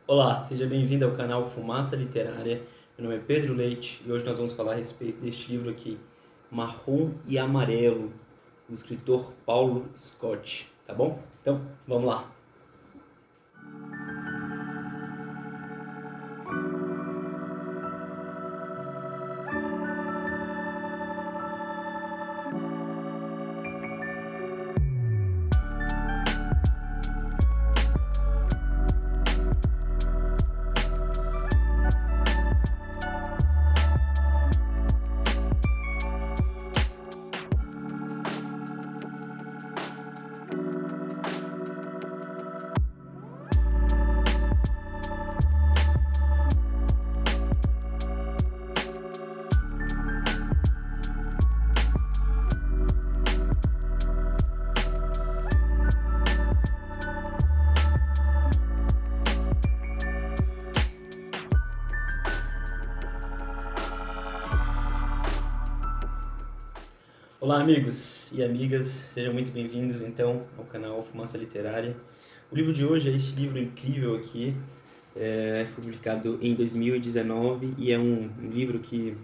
Olá, seja bem-vindo ao canal Fumaça Literária. Meu nome é Pedro Leite e hoje nós vamos falar a respeito deste livro aqui, Marrom e Amarelo, do escritor Paulo Scott, tá bom? Então, vamos lá. Olá, amigos e amigas, sejam muito bem-vindos então ao canal Fumaça Literária. O livro de hoje é este livro incrível aqui, foi publicado em 2019 e é um livro que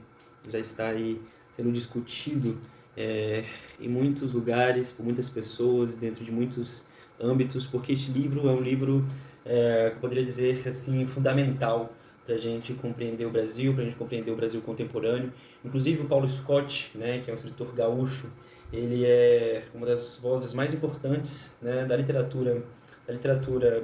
já está aí sendo discutido em muitos lugares, por muitas pessoas, dentro de muitos âmbitos, porque este livro é um livro, eu poderia dizer assim, fundamental para a gente compreender o Brasil, para a gente compreender o Brasil contemporâneo. Inclusive o Paulo Scott, né, que é um escritor gaúcho, ele é uma das vozes mais importantes, né, da literatura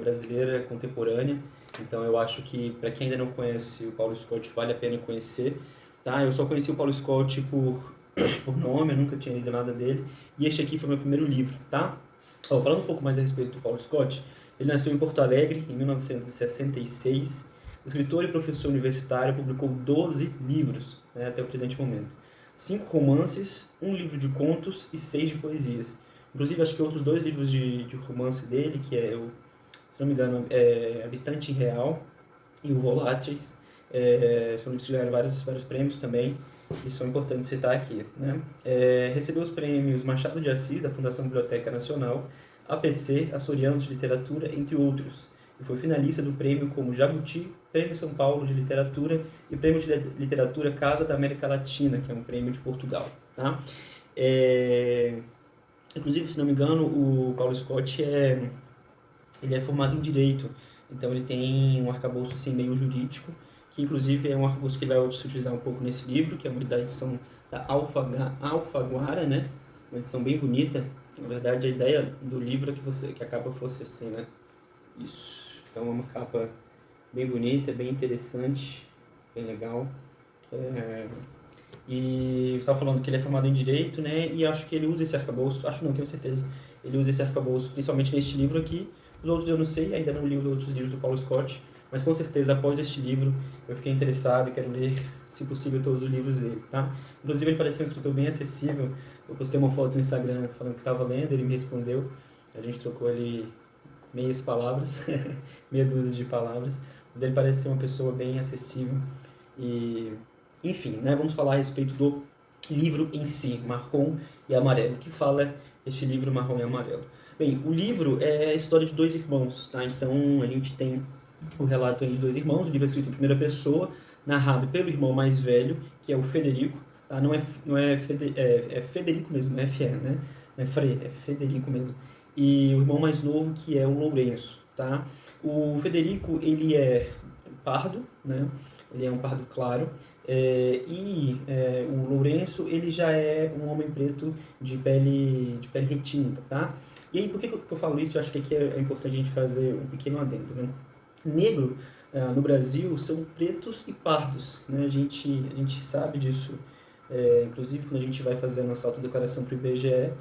brasileira contemporânea. Então eu acho que para quem ainda não conhece o Paulo Scott vale a pena conhecer, tá? Eu só conheci o Paulo Scott por nome, eu nunca tinha lido nada dele, e este aqui foi meu primeiro livro, tá? Falando um pouco mais a respeito do Paulo Scott, ele nasceu em Porto Alegre em 1966. Escritor e professor universitário, publicou 12 livros, né, até o presente momento. 5 romances, um livro de contos e 6 de poesias. Inclusive, acho que outros 2 livros de romance dele, que é, se não me engano, Habitante Real e o Voláteis, são livros que ganharam vários prêmios também, e são importantes citar aqui, né? Recebeu os prêmios Machado de Assis, da Fundação Biblioteca Nacional, APC, Açoriano de Literatura, entre outros. E foi finalista do prêmio como Jabuti, Prêmio São Paulo de Literatura e Prêmio de Literatura Casa da América Latina, que é um prêmio de Portugal, tá? Inclusive, se não me engano, o Paulo Scott ele é formado em Direito, então ele tem um arcabouço assim, meio jurídico, que inclusive é um arcabouço que ele vai se utilizar um pouco nesse livro, que é uma edição da Alfaguara, né? Uma edição bem bonita. Na verdade, a ideia do livro é que a capa fosse assim, né? Isso. Então é uma capa bem bonita, bem interessante, bem legal. E eu estava falando que ele é formado em Direito, né? E acho que ele usa esse arcabouço, acho não, tenho certeza. Ele usa esse arcabouço, principalmente neste livro aqui. Os outros eu não sei, ainda não li os outros livros do Paulo Scott, mas com certeza após este livro eu fiquei interessado e quero ler, se possível, todos os livros dele, tá? Inclusive ele parece ser um escritor bem acessível. Eu postei uma foto no Instagram falando que estava lendo, ele me respondeu. A gente trocou ali meias palavras, meia dúzia de palavras, mas ele parece ser uma pessoa bem acessível. E, enfim, né, vamos falar a respeito do livro em si, Marrom e Amarelo. O que fala este livro, Marrom e Amarelo? Bem, o livro é a história de 2 irmãos, tá? Então a gente tem o relato aí de 2 irmãos, o livro é escrito em primeira pessoa, narrado pelo irmão mais velho, que é o Federico, tá? É Federico mesmo, não é Fier, né? Não é Frei, é Federico mesmo. E o irmão mais novo, que é o Lourenço, tá? O Federico, ele é pardo, né? Ele é um pardo claro, o Lourenço, ele já é um homem preto de pele retinta, tá? E aí, por que eu falo isso? Eu acho que aqui é importante a gente fazer um pequeno adendo, né? Negro, no Brasil, são pretos e pardos, né? A gente sabe disso, inclusive quando a gente vai fazer a nossa autodeclaração para o IBGE,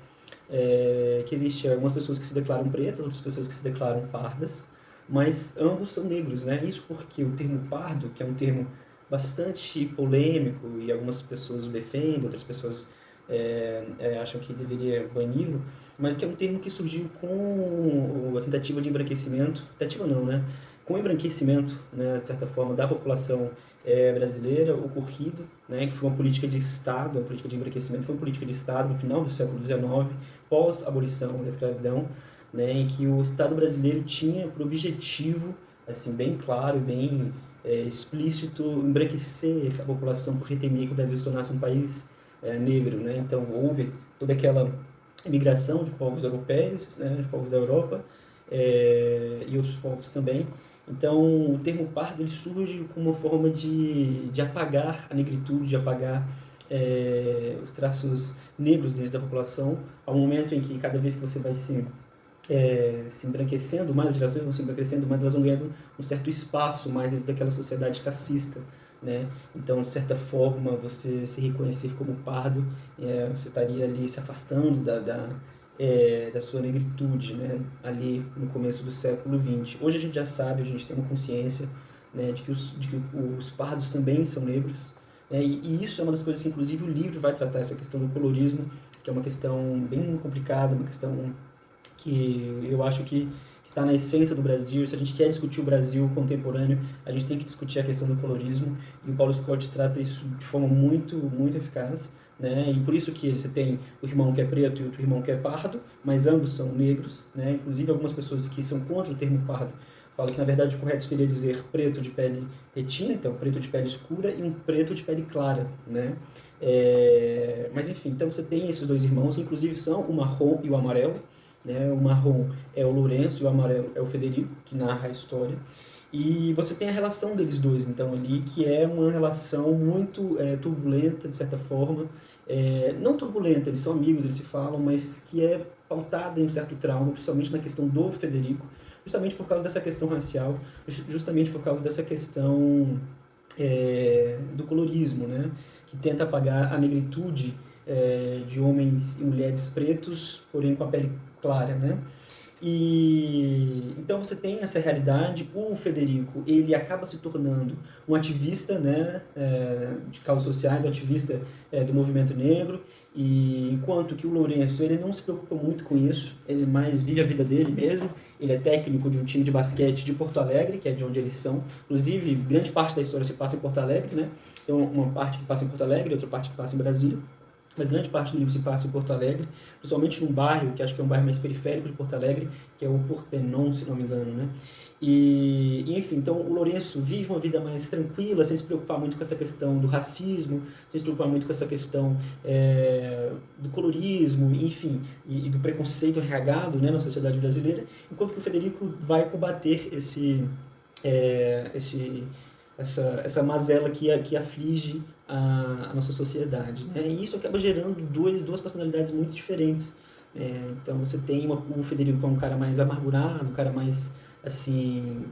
que existem algumas pessoas que se declaram pretas, outras pessoas que se declaram pardas, mas ambos são negros, né? Isso porque o termo pardo, que é um termo bastante polêmico e algumas pessoas o defendem, outras pessoas acham que deveria bani-lo, mas que é um termo que surgiu com a tentativa de embranquecimento, tentativa não, né? Com o embranquecimento, né, de certa forma, da população brasileira, ocorrido, né, que foi uma política de Estado, a política de embranquecimento foi uma política de Estado no final do século XIX, pós-abolição da escravidão, né, em que o Estado brasileiro tinha por objetivo assim, bem claro, bem explícito, embranquecer a população porque temia que o Brasil se tornasse um país negro, né? Então houve toda aquela imigração de povos europeus, né, de povos da Europa, e outros povos também. Então, o termo pardo ele surge como uma forma de apagar a negritude, de apagar os traços negros dentro da população, ao momento em que cada vez que você vai se embranquecendo, mais as gerações vão se embranquecendo, mais elas vão ganhando um certo espaço mais dentro daquela sociedade cassista, né? Então, de certa forma, você se reconhecer como pardo, você estaria ali se afastando da sua negritude, né? Ali no começo do século XX. Hoje a gente já sabe, a gente tem uma consciência, né, de que os pardos também são negros, né? E isso é uma das coisas que, inclusive, o livro vai tratar, essa questão do colorismo, que é uma questão bem complicada, uma questão que eu acho que está na essência do Brasil. Se a gente quer discutir o Brasil contemporâneo, a gente tem que discutir a questão do colorismo, e o Paulo Scott trata isso de forma muito, muito eficaz, né? E por isso que você tem o irmão que é preto e outro irmão que é pardo, mas ambos são negros, né? Inclusive algumas pessoas que são contra o termo pardo falam que na verdade o correto seria dizer preto de pele retina, então preto de pele escura, e um preto de pele clara, né? Mas enfim, então você tem esses dois irmãos, que inclusive são o marrom e o amarelo, né? O marrom é o Lourenço e o amarelo é o Federico, que narra a história. E você tem a relação deles dois, então, ali, que é uma relação muito turbulenta, de certa forma. Não turbulenta, eles são amigos, eles se falam, mas que é pautada em um certo trauma, principalmente na questão do Federico, justamente por causa dessa questão racial, justamente por causa dessa questão do colorismo, né? Que tenta apagar a negritude de homens e mulheres pretos, porém com a pele clara, né? E então você tem essa realidade. O Federico ele acaba se tornando um ativista, né, de causas sociais, um ativista do movimento negro, e enquanto que o Lourenço ele não se preocupa muito com isso, ele mais vive a vida dele mesmo. Ele é técnico de um time de basquete de Porto Alegre, que é de onde eles são. Inclusive, grande parte da história se passa em Porto Alegre, né? Então, uma parte que passa em Porto Alegre, outra parte que passa em Brasília. Mas grande parte do livro se passa em Porto Alegre, principalmente num bairro, que acho que é um bairro mais periférico de Porto Alegre, que é o Portenon, se não me engano, né? Enfim, então o Lourenço vive uma vida mais tranquila, sem se preocupar muito com essa questão do racismo, sem se preocupar muito com essa questão do colorismo, enfim, e do preconceito regado, né, na sociedade brasileira, enquanto que o Federico vai combater essa mazela que aflige a nossa sociedade, né? E isso acaba gerando duas personalidades muito diferentes. Então você tem o Federico, que é um cara mais amargurado, um cara mais, assim,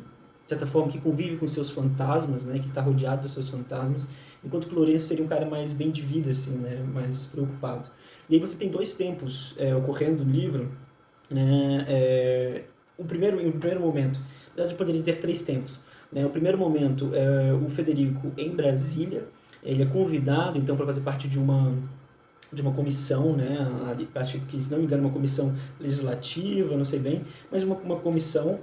de certa forma, que convive com seus fantasmas, né? Que está rodeado dos seus fantasmas, enquanto que o Lourenço seria um cara mais bem de vida, assim, né? Mais despreocupado. E aí você tem dois tempos ocorrendo no livro, né? Em um primeiro momento, na verdade eu poderia dizer três tempos, né? O primeiro momento é o Federico em Brasília. Ele é convidado então para fazer parte de uma comissão, né? Acho que, se não me engano, uma comissão legislativa, não sei bem, mas uma comissão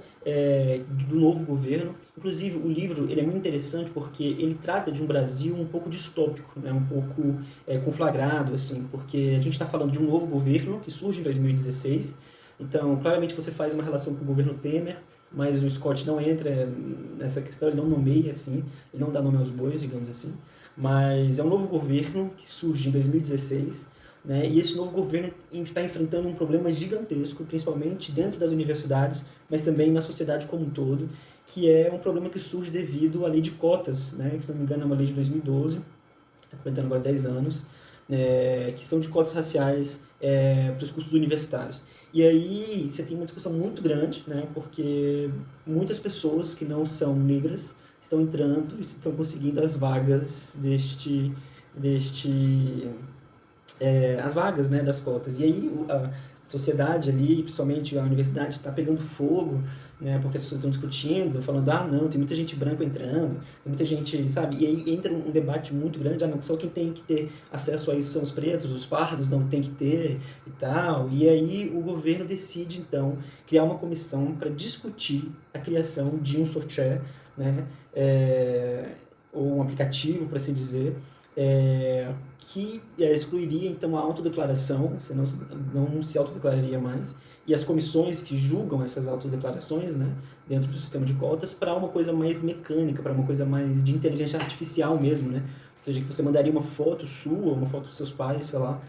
do novo governo. Inclusive, o livro ele é muito interessante porque ele trata de um Brasil um pouco distópico, né? Um pouco conflagrado, assim, porque a gente está falando de um novo governo que surge em 2016. Então, claramente você faz uma relação com o governo Temer, mas o Scott não entra nessa questão, ele não nomeia assim, ele não dá nome aos bois, digamos assim. Mas é um novo governo que surge em 2016, né? E esse novo governo está enfrentando um problema gigantesco, principalmente dentro das universidades, mas também na sociedade como um todo, que é um problema que surge devido à lei de cotas, né? Que, se não me engano, é uma lei de 2012, está completando agora 10 anos, que são de cotas raciais para os cursos universitários. E aí você tem uma discussão muito grande, né? Porque muitas pessoas que não são negras estão entrando e estão conseguindo as vagas as vagas, né, das cotas. E aí a sociedade ali, principalmente a universidade, está pegando fogo, né, porque as pessoas estão discutindo, falando, não, tem muita gente branca entrando, tem muita gente, sabe? E aí entra um debate muito grande, não, só quem tem que ter acesso a isso são os pretos, os pardos não tem que ter e tal. E aí o governo decide, então, criar uma comissão para discutir a criação de um software, né, ou um aplicativo, por assim dizer, que excluiria então a autodeclaração, você não se autodeclararia mais, e as comissões que julgam essas autodeclarações, né, dentro do sistema de cotas, para uma coisa mais mecânica, para uma coisa mais de inteligência artificial mesmo, né? Ou seja, que você mandaria uma foto sua, uma foto dos seus pais, sei lá.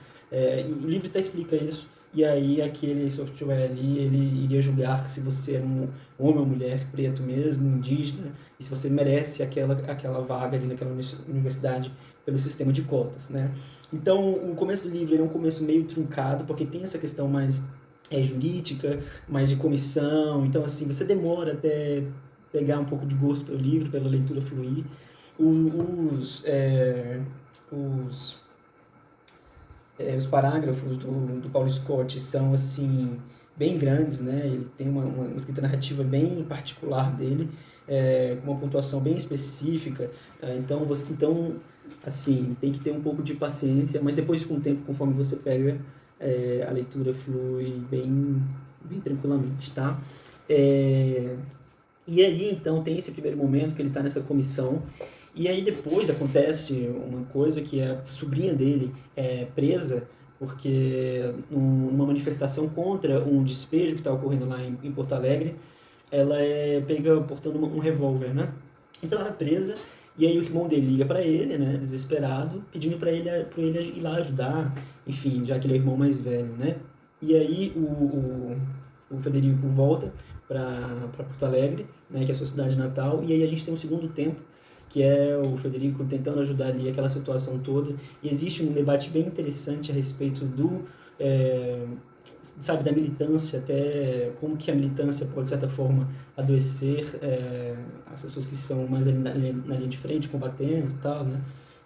O livro até explica isso. E aí aquele software ali, ele iria julgar se você é um homem ou mulher, preto mesmo, indígena, e se você merece aquela vaga ali naquela universidade pelo sistema de cotas, né? Então, o começo do livro ele é um começo meio truncado, porque tem essa questão mais jurídica, mais de comissão. Então, assim, você demora até pegar um pouco de gosto pelo livro, pela leitura fluir. Os parágrafos do Paulo Scott são, assim, bem grandes, né? Ele tem uma escrita narrativa bem particular dele, com uma pontuação bem específica. Então, assim, tem que ter um pouco de paciência, mas depois, com o tempo, conforme você pega, a leitura flui bem tranquilamente, tá? E aí, então, tem esse primeiro momento que ele está nessa comissão, e aí depois acontece uma coisa que a sobrinha dele é presa porque numa manifestação contra um despejo que está ocorrendo lá em Porto Alegre, ela é pega portando um revólver, né? Então ela é presa, e aí o irmão dele liga para ele, né, desesperado, pedindo para ele ir lá ajudar, enfim, já que ele é o irmão mais velho, né? E aí o Federico volta para Porto Alegre, né, que é a sua cidade natal, e aí a gente tem um segundo tempo, que é o Federico tentando ajudar ali aquela situação toda, e existe um debate bem interessante a respeito sabe, da militância, até como que a militância pode, de certa forma, adoecer as pessoas que são mais ali na linha de frente, combatendo e tal, né?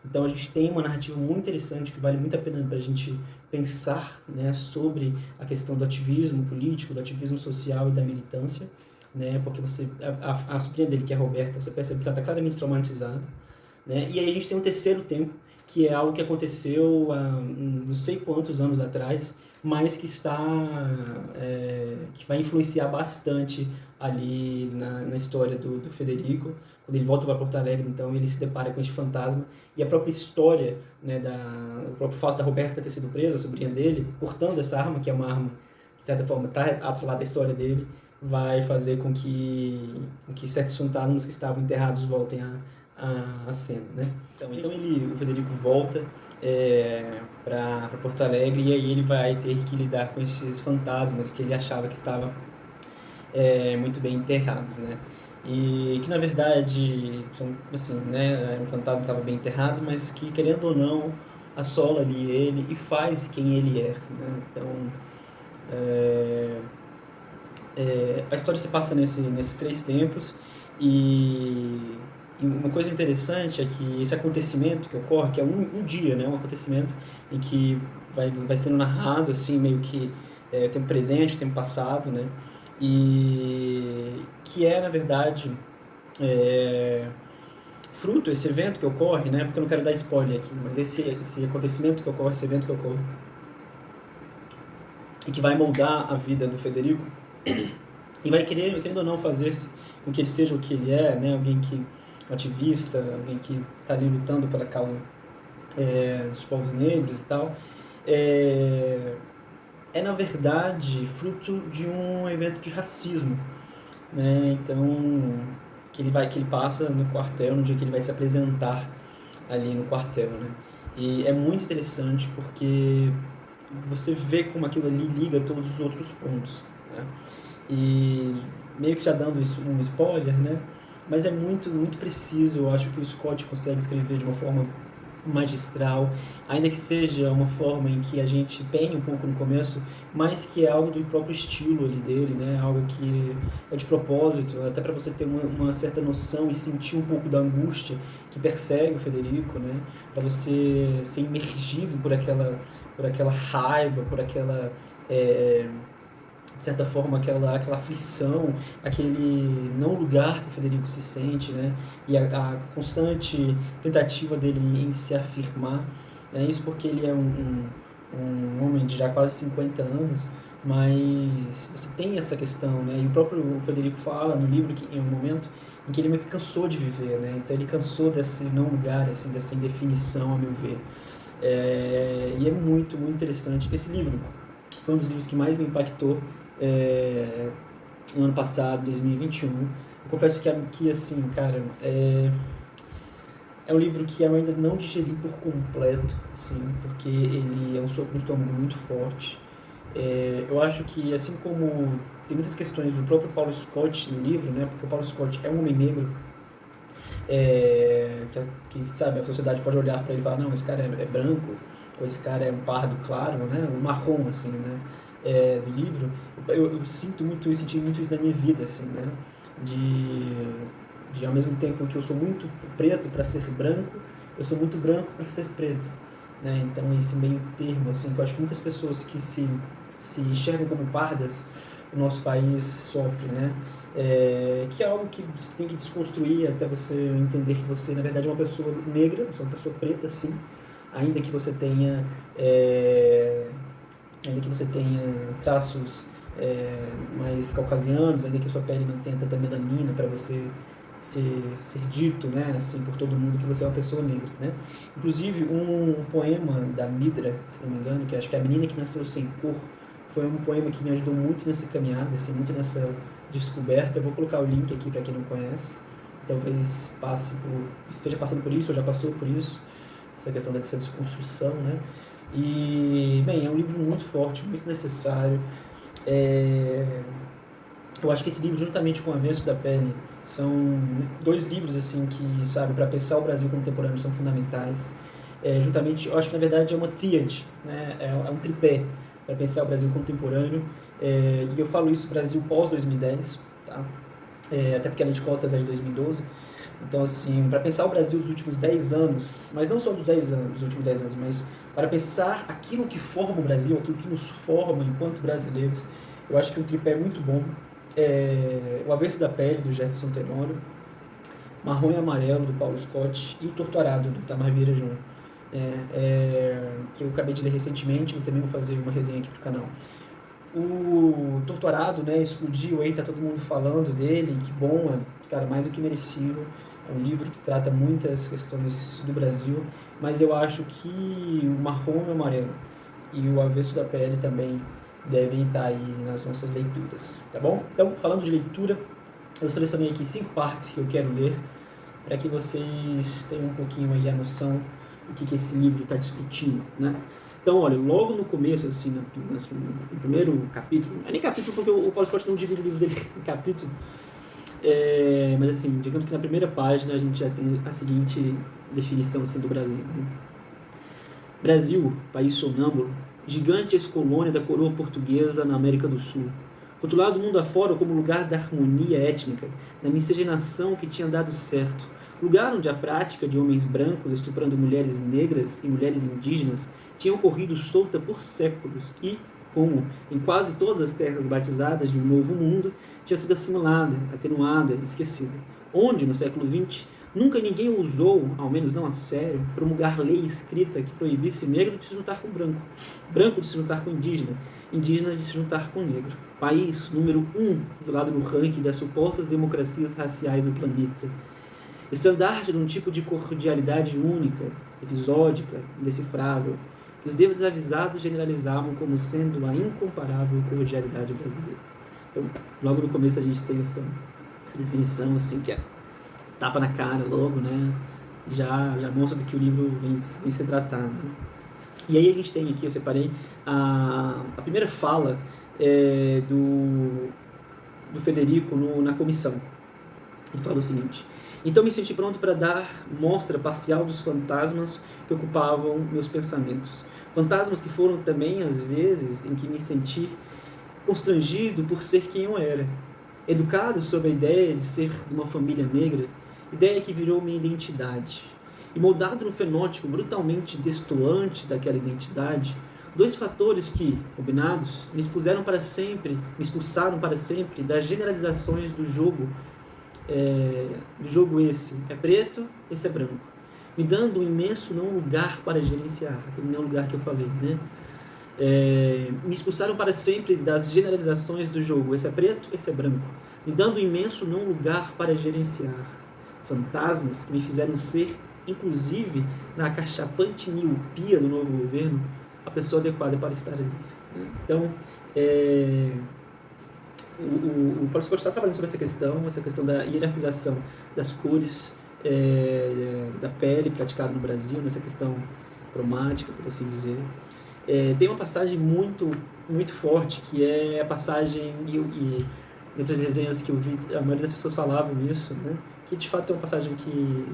Então a gente tem uma narrativa muito interessante que vale muito a pena para a gente pensar, né, sobre a questão do ativismo político, do ativismo social e da militância, né? Porque a sobrinha dele, que é a Roberta, você percebe que ela está claramente traumatizada, né? E aí a gente tem um terceiro tempo, que é algo que aconteceu há não sei quantos anos atrás, mas que vai influenciar bastante ali na história do Federico. Quando ele volta para Porto Alegre, então ele se depara com este fantasma, e a própria história, né, o próprio fato da Roberta ter sido presa, a sobrinha dele, portando essa arma, que é uma arma que de certa forma está atrelada à história dele, vai fazer com que certos fantasmas que estavam enterrados voltem à cena, né? Então o Federico volta para Porto Alegre, e aí ele vai ter que lidar com esses fantasmas que ele achava que estavam muito bem enterrados, né? E que na verdade são, assim, né, um fantasma que estava bem enterrado, mas que, querendo ou não, assola ali ele e faz quem ele é, né? Então a história se passa nesses três tempos, e uma coisa interessante é que esse acontecimento que ocorre, que é um dia, né, um acontecimento em que vai sendo narrado, assim, meio que tempo presente, tempo passado, né, e que na verdade, fruto, esse evento que ocorre, né, porque eu não quero dar spoiler aqui, mas esse acontecimento que ocorre, esse evento que ocorre, e que vai moldar a vida do Federico, e vai querendo ou não fazer com que ele seja o que ele é, né, alguém que ativista, alguém que está ali lutando pela causa dos povos negros e tal, na verdade fruto de um evento de racismo, né? Então que ele passa no quartel, no dia que ele vai se apresentar ali no quartel, né? E é muito interessante porque você vê como aquilo ali liga todos os outros pontos, né? E meio que já dando um spoiler, né? Mas é muito, muito preciso. Eu acho que o Scott consegue escrever de uma forma magistral, ainda que seja uma forma em que a gente penha um pouco no começo, mas que é algo do próprio estilo ali dele, né? Algo que é de propósito, até para você ter uma certa noção e sentir um pouco da angústia que persegue o Federico, né? Para você ser imergido por aquela raiva, por aquela de certa forma, aquela aflição, aquele não lugar que o Federico se sente, né? E a constante tentativa dele em se afirmar, né? Isso porque ele é um homem de já quase 50 anos, mas você tem essa questão, né? E o próprio Federico fala no livro que em um momento em que ele meio que cansou de viver, né? Então ele cansou desse não lugar, assim, dessa indefinição, a meu ver. E é muito, muito interessante. Esse livro foi um dos livros que mais me impactou no ano passado, 2021. Eu confesso que assim, cara, é um livro que eu ainda não digeri por completo, assim, porque ele é um soco no estômago muito forte. Eu acho que, assim como tem muitas questões do próprio Paulo Scott no livro, né, porque o Paulo Scott é um homem negro, que sabe, a sociedade pode olhar para ele e falar, não, esse cara é branco, ou esse cara é um pardo claro, né, um marrom, assim, né, do livro. Eu sinto muito, eu senti muito isso na minha vida, assim, né, de ao mesmo tempo que eu sou muito preto para ser branco, eu sou muito branco para ser preto, né, então esse meio termo, assim, que eu acho que muitas pessoas que se enxergam como pardas, o nosso país sofre, né, que é algo que você tem que desconstruir até você entender que você, na verdade, é uma pessoa negra, você é uma pessoa preta, sim, ainda que você tenha, traços mais caucasianos, ainda que a sua pele não tenha tanta melanina para você ser dito, né, assim, por todo mundo que você é uma pessoa negra, né? Inclusive, um poema da Midra, se não me engano, que acho que é A Menina que Nasceu Sem Cor, foi um poema que me ajudou muito nessa caminhada, assim, muito nessa descoberta. Eu vou colocar o link aqui para quem não conhece. Talvez esteja passando por isso, ou já passou por isso, essa questão dessa desconstrução, né? E, bem, é um livro muito forte, muito necessário. Eu acho que esse livro, juntamente com O Avesso da Pele, são dois livros, assim, que, sabe, para pensar o Brasil contemporâneo são fundamentais. Juntamente, eu acho que, na verdade, é uma tríade, né? É um tripé para pensar o Brasil contemporâneo. E eu falo isso Brasil pós-2010, tá? Até porque a lei de cotas é de 2012. Então, assim, para pensar o Brasil dos últimos 10 anos, mas não só dos últimos 10 anos, mas para pensar aquilo que forma o Brasil, aquilo que nos forma enquanto brasileiros, eu acho que o tripé é muito bom. O Avesso da Pele, do Jefferson Tenório, Marrom e Amarelo, do Paulo Scott, e O Torturado, do Itamar Vieira Júnior, que eu acabei de ler recentemente, e também vou fazer uma resenha aqui pro canal. O Torturado, né, explodiu aí, tá todo mundo falando dele, que bom, cara, mais do que merecido. É um livro que trata muitas questões do Brasil, mas eu acho que o Marrom e o Amarelo e o Avesso da Pele também devem estar aí nas nossas leituras, tá bom? Então, falando de leitura, eu selecionei aqui 5 partes que eu quero ler, para que vocês tenham um pouquinho aí a noção do que esse livro está discutindo, né? Então, olha, logo no começo, assim, no primeiro capítulo, não é nem capítulo porque o Paulo Scott não divide o livro dele em capítulo, mas assim, digamos que na primeira página a gente já tem a seguinte definição, assim, do Brasil, né? Brasil, país sonâmbulo, gigante ex-colônia da coroa portuguesa na América do Sul, rotulado mundo afora como lugar da harmonia étnica, da miscigenação que tinha dado certo, lugar onde a prática de homens brancos estuprando mulheres negras e mulheres indígenas tinha ocorrido solta por séculos e, como em quase todas as terras batizadas de um novo mundo, tinha sido assimilada, atenuada, esquecida. Onde, no século XX, nunca ninguém ousou, ao menos não a sério, promulgar lei escrita que proibisse negro de se juntar com branco, branco de se juntar com indígena, indígena de se juntar com negro. País número 1, isolado no ranking das supostas democracias raciais do planeta. Estandarte de um tipo de cordialidade única, episódica, indecifrável, que os desavisados generalizavam como sendo a incomparável cordialidade brasileira. Então, logo no começo a gente tem essa definição, assim, que é tapa na cara logo, né? Já mostra do que o livro vem se tratando. E aí a gente tem aqui, eu separei a primeira fala do Federico na comissão. Ele fala o seguinte: então me senti pronto para dar mostra parcial dos fantasmas que ocupavam meus pensamentos. Fantasmas que foram também as vezes em que me senti constrangido por ser quem eu era. Educado sob a ideia de ser de uma família negra, ideia que virou minha identidade. E moldado no fenótipo brutalmente destoante daquela identidade, dois fatores que, combinados, me expulsaram para sempre das generalizações do jogo esse é preto, esse é branco, me dando um imenso não lugar para gerenciar, aquele não lugar que eu falei, né? Me expulsaram para sempre das generalizações do jogo. Esse é preto, esse é branco. Me dando um imenso não lugar para gerenciar. Fantasmas que me fizeram ser, inclusive, na acachapante miopia do novo governo, a pessoa adequada para estar ali. Então, o Paulo Scott está trabalhando sobre essa questão da hierarquização das cores da pele praticada no Brasil, nessa questão cromática, por assim dizer. Tem uma passagem muito, muito forte, que é a passagem, e em outras resenhas que eu vi, a maioria das pessoas falavam isso, né? Que de fato é uma passagem que,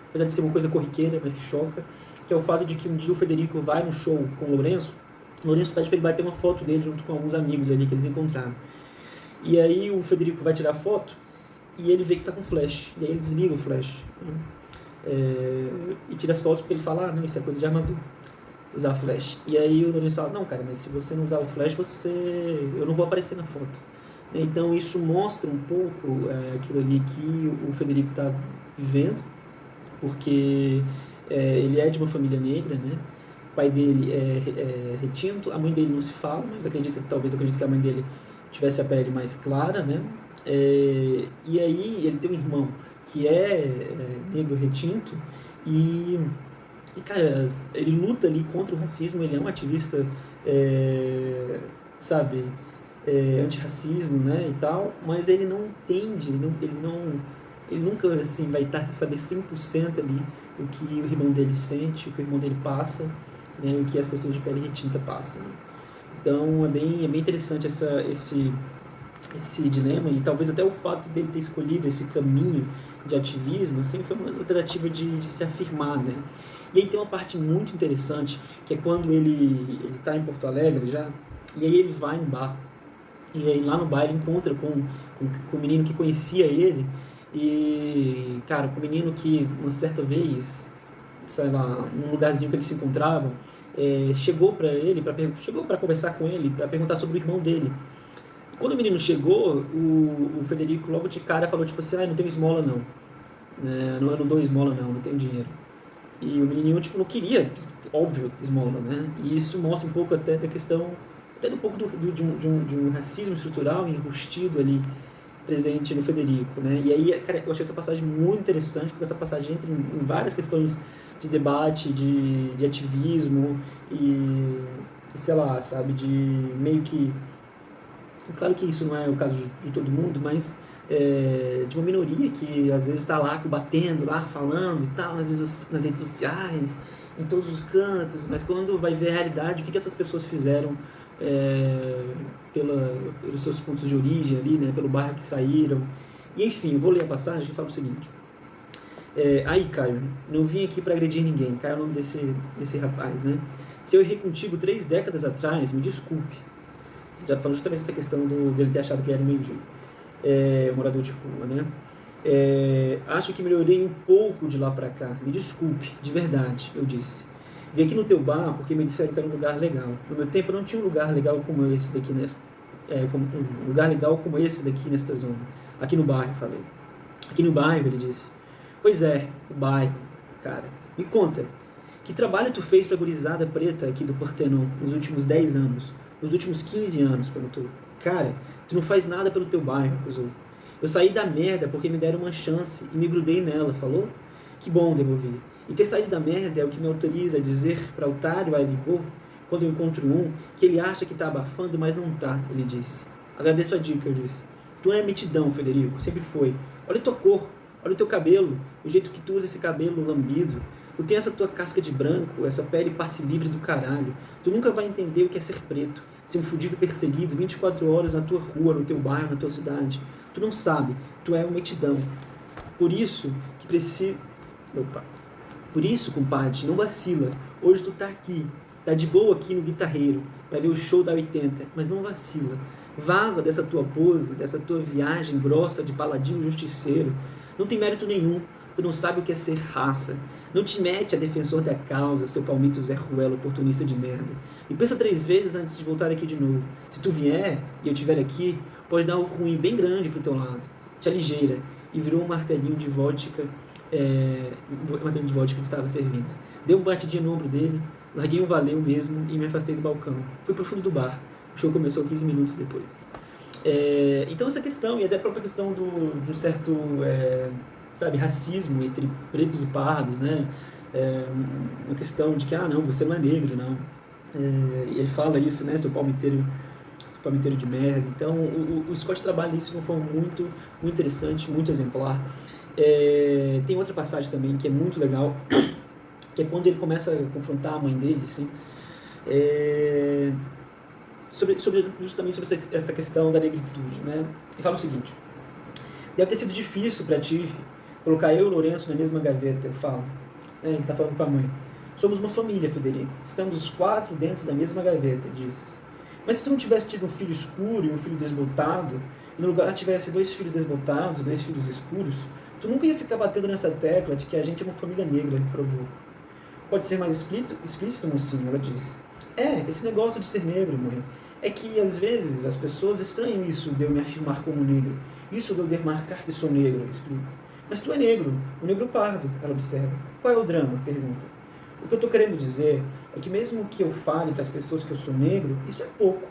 apesar de ser uma coisa corriqueira, mas que choca, que é o fato de que um dia o Federico vai no show com o Lourenço pede para ele bater uma foto dele junto com alguns amigos ali que eles encontraram. E aí o Federico vai tirar a foto e ele vê que tá com flash, e aí ele desliga o flash, né? E tira as fotos porque ele fala, não, isso é coisa de armador, usar flash. E aí o Lourenço fala, não cara, mas se você não usar o flash, eu não vou aparecer na foto. Então isso mostra um pouco aquilo ali que o Federico está vivendo, porque ele é de uma família negra, né? O pai dele é retinto, a mãe dele não se fala, mas acredito que a mãe dele tivesse a pele mais clara, né? E aí ele tem um irmão que é negro retinto e cara, ele luta ali contra o racismo, ele é um ativista, sabe, antirracismo, né, e tal, mas ele não entende, ele nunca, assim, vai saber 100% ali o que o irmão dele sente, o que o irmão dele passa, né, o que as pessoas de pele retinta passam. Então, é bem interessante esse dilema, e talvez até o fato dele ter escolhido esse caminho de ativismo, assim, foi uma tentativa de se afirmar, né. E aí tem uma parte muito interessante, que é quando ele está em Porto Alegre já, e aí ele vai em bar. E aí lá no bar ele encontra com o menino que conhecia ele, e, cara, com o menino que uma certa vez, sei lá, num lugarzinho que eles se encontravam, chegou para conversar com ele, para perguntar sobre o irmão dele. E quando o menino chegou, o Federico logo de cara falou, tipo assim, não tenho esmola não. Eu não dou esmola não tenho dinheiro. E o menininho, tipo, não queria, óbvio, esmola, né? E isso mostra um pouco até da questão, até um pouco de um racismo estrutural enrustido ali, presente no Federico, né? E aí, cara, eu achei essa passagem muito interessante, porque essa passagem entra em várias questões de debate, de ativismo e, sei lá, sabe, de meio que... Claro que isso não é o caso de todo mundo, mas de uma minoria que às vezes está lá combatendo, lá falando e tal, nas redes sociais, em todos os cantos, mas quando vai ver a realidade, o que essas pessoas fizeram pelos seus pontos de origem ali, né, pelo bairro que saíram. E enfim, eu vou ler a passagem que fala o seguinte. Aí, Caio, não vim aqui para agredir ninguém. Caio é o nome desse rapaz, né? Se eu errei contigo 3 décadas atrás, me desculpe. Já falando justamente dessa questão dele ter achado que era um mendigo, morador de rua, né? Acho que melhorei um pouco de lá pra cá. Me desculpe, de verdade, eu disse. Vim aqui no teu bar porque me disseram que era um lugar legal. No meu tempo não tinha um lugar legal como esse daqui um lugar legal como esse daqui nesta zona. Aqui no bairro, falei. Aqui no bairro, ele disse. Pois é, o bairro, cara. Me conta, que trabalho tu fez pra gurizada preta aqui do Partenon nos últimos 10 anos? Nos últimos 15 anos, perguntou. Cara, tu não faz nada pelo teu bairro, acusou. Eu saí da merda porque me deram uma chance e me grudei nela, falou? Que bom, devolvi. E ter saído da merda é o que me autoriza a dizer para o otário Aligor, quando eu encontro um, que ele acha que tá abafando, mas não tá, ele disse. Agradeço a dica, eu disse. Tu é metidão, Federico, sempre foi. Olha tua cor, olha o teu cabelo, o jeito que tu usa esse cabelo lambido. Tu tem essa tua casca de branco, essa pele passe livre do caralho. Tu nunca vai entender o que é ser preto, ser um fudido perseguido 24 horas na tua rua, no teu bairro, na tua cidade. Tu não sabe, tu é um metidão. Por isso que precisa... Por isso, compadre, não vacila. Hoje tu tá aqui, tá de boa aqui no Guitarreiro, vai ver o show da 80, mas não vacila. Vaza dessa tua pose, dessa tua viagem grossa de paladino justiceiro. Não tem mérito nenhum, tu não sabe o que é ser raça. Não te mete a defensor da causa, seu palmito Zé Ruelo, oportunista de merda. E pensa 3 vezes antes de voltar aqui de novo. Se tu vier e eu estiver aqui, pode dar um ruim bem grande pro teu lado. Te aligeira. E virou um martelinho de vodka, que estava servindo. Deu um batidinho no ombro dele, Larguei o valeu mesmo e me afastei do balcão. Fui pro fundo do bar. O show começou 15 minutos depois. Então essa questão, e até a própria questão de um certo, racismo entre pretos e pardos, né? Uma questão de que, não, você não é negro, não. E ele fala isso, né? Seu palmiteiro de merda. Então o Scott trabalha isso de uma forma muito, muito interessante, muito exemplar. Tem outra passagem também que é muito legal, que é quando ele começa a confrontar a mãe dele, assim, justamente sobre essa questão da negritude, né? Ele fala o seguinte: deve ter sido difícil para ti colocar eu e o Lourenço na mesma gaveta, eu falo. Ele está falando com a mãe. Somos uma família, Federico. Estamos os 4 dentro da mesma gaveta, diz. Mas se tu não tivesse tido um filho escuro e um filho desbotado, e no lugar tivesse 2 filhos desbotados, 2 filhos escuros, tu nunca ia ficar batendo nessa tecla de que a gente é uma família negra, provou. Pode ser mais explícito, mocinho, ela diz. Esse negócio de ser negro, mãe, é que às vezes as pessoas estranham isso de eu me afirmar como negro, isso de eu demarcar que sou negro, eu explico. Mas tu é negro, um negro pardo, ela observa. Qual é o drama? Pergunta. O que eu estou querendo dizer é que mesmo que eu fale para as pessoas que eu sou negro, isso é pouco,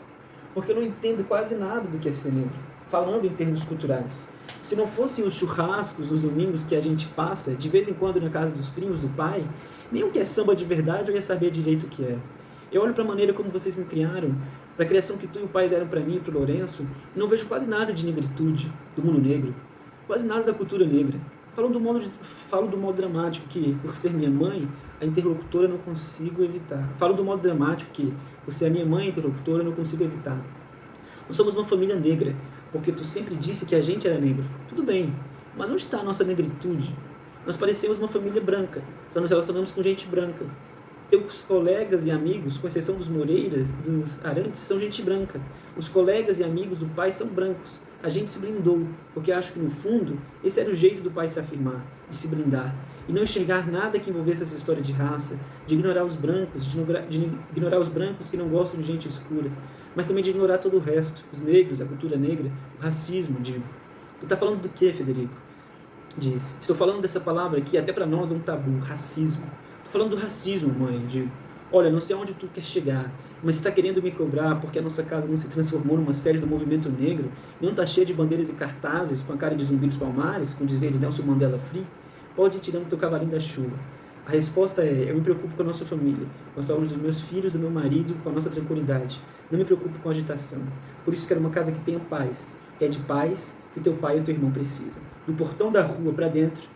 porque eu não entendo quase nada do que é ser negro, falando em termos culturais. Se não fossem os churrascos nos domingos que a gente passa, de vez em quando na casa dos primos do pai, nem o que é samba de verdade eu ia saber direito o que é. Eu olho para a maneira como vocês me criaram, para a criação que tu e o pai deram para mim e para o Lourenço, e não vejo quase nada de negritude, do mundo negro, quase nada da cultura negra. Falo do modo dramático que, por ser minha mãe, a interlocutora não consigo evitar. Falo do modo dramático que, por ser a minha mãe a interlocutora, não consigo evitar. Nós somos uma família negra, porque tu sempre disse que a gente era negro. Tudo bem, mas onde está a nossa negritude? Nós parecemos uma família branca, só nos relacionamos com gente branca. Teus colegas e amigos, com exceção dos Moreiras e dos Arantes, são gente branca. Os colegas e amigos do pai são brancos. A gente se blindou, porque acho que no fundo, esse era o jeito do pai se afirmar, de se blindar, e não enxergar nada que envolvesse essa história de raça, de ignorar os brancos, de ignorar os brancos que não gostam de gente escura, mas também de ignorar todo o resto, os negros, a cultura negra, o racismo, digo. Tu tá falando do que, Federico? Diz. Estou falando dessa palavra que até para nós é um tabu, racismo. Tô falando do racismo, mãe, digo. Olha, não sei aonde tu quer chegar, mas se está querendo me cobrar porque a nossa casa não se transformou numa série do movimento negro, não está cheia de bandeiras e cartazes com a cara de Zumbi dos Palmares, com dizeres Nelson Mandela Free, pode ir tirando teu cavalinho da chuva. A resposta é, eu me preocupo com a nossa família, com a saúde dos meus filhos, do meu marido, com a nossa tranquilidade. Não me preocupo com a agitação. Por isso quero uma casa que tenha paz, que é de paz que o teu pai e o teu irmão precisam. Do portão da rua para dentro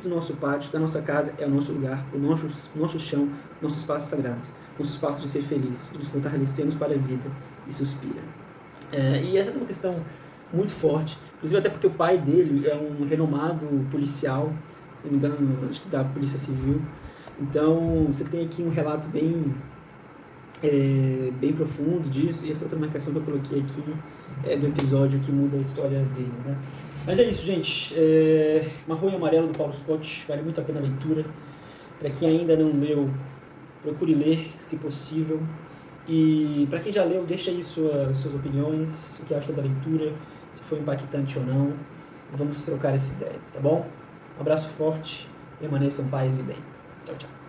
do nosso pátio, da nossa casa, é o nosso lugar, o nosso chão, nosso espaço sagrado, nosso espaço de ser feliz, de nos fortalecermos para a vida, e suspira. E essa é uma questão muito forte, inclusive até porque o pai dele é um renomado policial, se não me engano, acho que da Polícia Civil. Então, você tem aqui um relato bem profundo disso, e essa outra marcação que eu coloquei aqui é do episódio que muda a história dele, né? Mas é isso, gente. Marrom e Amarelo, do Paulo Scott, vale muito a pena a leitura. Para quem ainda não leu, procure ler, se possível. E para quem já leu, deixa aí suas opiniões, o que achou da leitura, se foi impactante ou não. Vamos trocar essa ideia, tá bom? Um abraço forte, permaneçam paz e bem. Tchau, tchau.